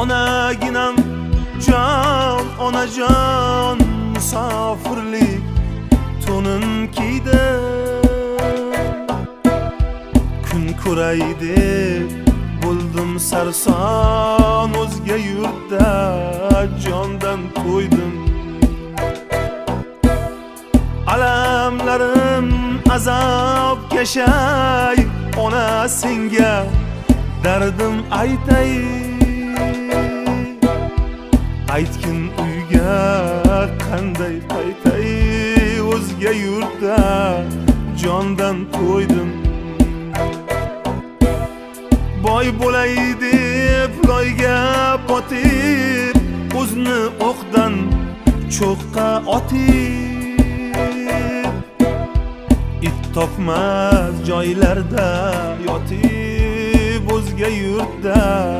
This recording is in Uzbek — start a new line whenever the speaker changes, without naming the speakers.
Onaginam jon, onajon, musofirlik to'nin kiydi. Kun ko'ray deb bo'ldim sarson, o'zga yurtda jondan to'ydim. Alamlarim azob kashay, ona senga dardim aytay. Aytgin uyga qanday qaytay, o'zga yurtda jondan to'ydim. Boy bo'lay deb loyga botib, o'zni o'qdan cho'qqa otib, it topmas joylarda yotib, o'zga yurtda